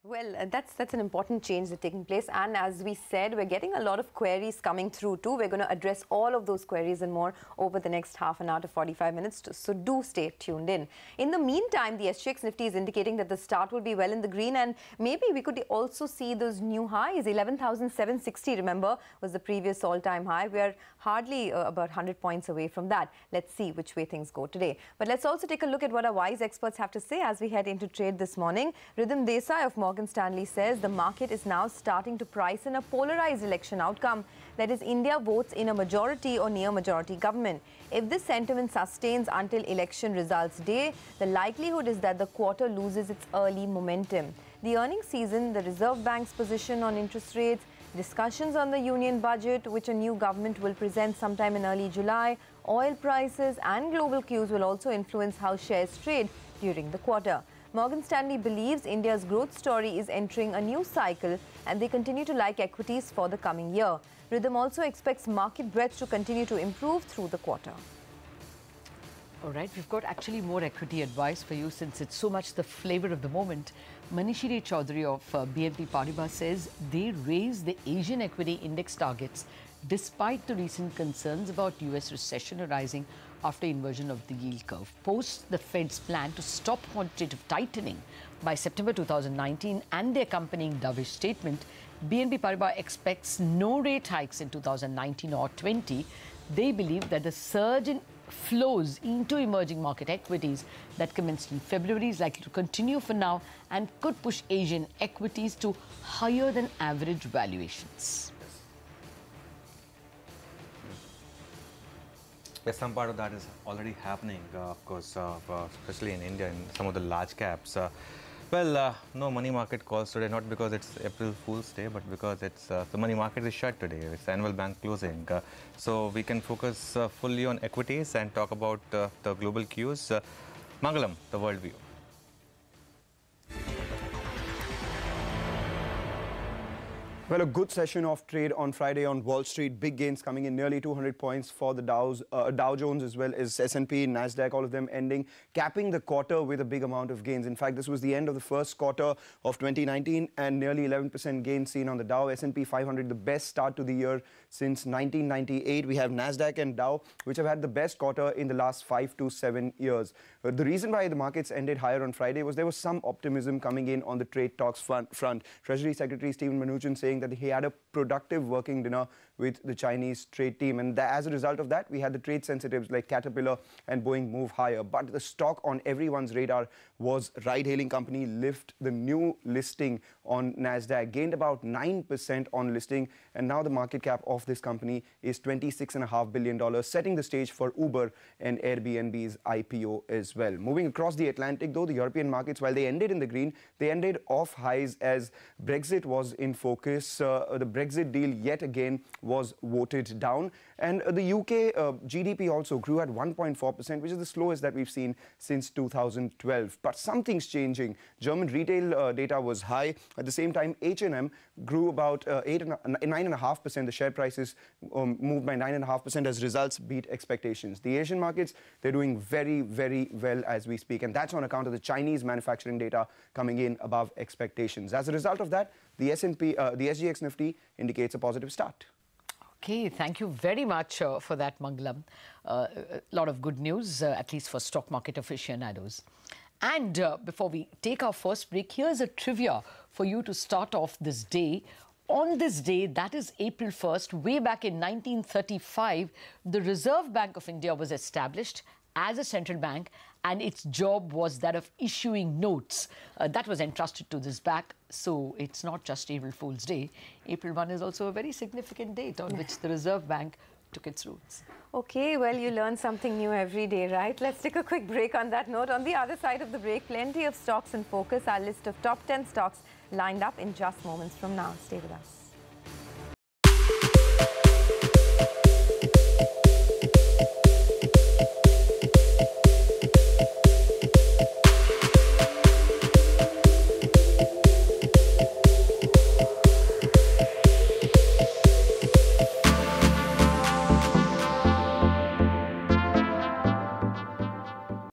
Well, that's an important change that's taking place, and as we said, we're getting a lot of queries coming through too. We're going to address all of those queries and more over the next half an hour to 45 minutes, so do stay tuned in. In the meantime, the SGX Nifty is indicating that the start will be well in the green, and maybe we could also see those new highs. 11,760, remember, was the previous all-time high. We are hardly about 100 points away from that. Let's see which way things go today. But let's also take a look at what our wise experts have to say as we head into trade this morning. Ridhim Desai of Morgan Stanley says the market is now starting to price in a polarized election outcome. That is, India votes in a majority or near majority government. If this sentiment sustains until election results day, the likelihood is that the quarter loses its early momentum. The earnings season, the Reserve Bank's position on interest rates, discussions on the union budget, which a new government will present sometime in early July, oil prices and global cues will also influence how shares trade during the quarter. Morgan Stanley believes India's growth story is entering a new cycle and they continue to like equities for the coming year. Ridhim also expects market breadth to continue to improve through the quarter. All right, we've got actually more equity advice for you since it's so much the flavor of the moment. Manishiri Chaudhary of BNP Paribas says they raised the Asian equity index targets despite the recent concerns about US recession arising after inversion of the yield curve. Post the Fed's plan to stop quantitative tightening by September 2019 and the accompanying dovish statement, BNP Paribas expects no rate hikes in 2019 or 20. They believe that the surge in flows into emerging market equities that commenced in February is likely to continue for now and could push Asian equities to higher than average valuations. Yes, some part of that is already happening, of course, especially in India, in some of the large caps. No money market calls today, not because it's April Fool's Day, but because it's the money market is shut today. It's annual bank closing. So we can focus fully on equities and talk about the global cues. Mangalam, the world view. Well, a good session of trade on Friday on Wall Street. Big gains coming in, nearly 200 points for the Dow Jones as well as S&P, NASDAQ, all of them ending, capping the quarter with a big amount of gains. In fact, this was the end of the first quarter of 2019 and nearly 11% gains seen on the Dow. S&P 500, the best start to the year since 1998. We have NASDAQ and Dow, which have had the best quarter in the last 5 to 7 years. The reason why the markets ended higher on Friday was there was some optimism coming in on the trade talks front. Treasury Secretary Steven Mnuchin saying that he had a productive working dinner with the Chinese trade team, and as a result of that, we had the trade sensitives like Caterpillar and Boeing move higher. But the stock on everyone's radar was ride-hailing company Lyft. The new listing on NASDAQ gained about 9% on listing, and now the market cap of this company is $26.5 billion, setting the stage for Uber and Airbnb's IPO as well. Moving across the Atlantic, though, the European markets, while they ended in the green, they ended off highs as Brexit was in focus. The Brexit deal yet again was voted down, and the UK GDP also grew at 1.4%, which is the slowest that we've seen since 2012. But something's changing. German retail data was high. At the same time, H&M grew about 9.5%. The share prices moved by 9.5% as results beat expectations. The Asian markets, they're doing very, very well as we speak, and that's on account of the Chinese manufacturing data coming in above expectations. As a result of that, the SGX Nifty indicates a positive start. Okay, thank you very much for that, Mangalam. A lot of good news, at least for stock market aficionados. And before we take our first break, here's a trivia for you to start off this day. On this day, that is April 1st, way back in 1935, the Reserve Bank of India was established as a central bank, and its job was that of issuing notes. That was entrusted to this bank, so it's not just April Fool's Day. April 1 is also a very significant date on which the Reserve Bank took its roots. Okay, well, you learn something new every day, right? Let's take a quick break on that note. On the other side of the break, plenty of stocks in focus. Our list of top 10 stocks lined up in just moments from now. Stay with us.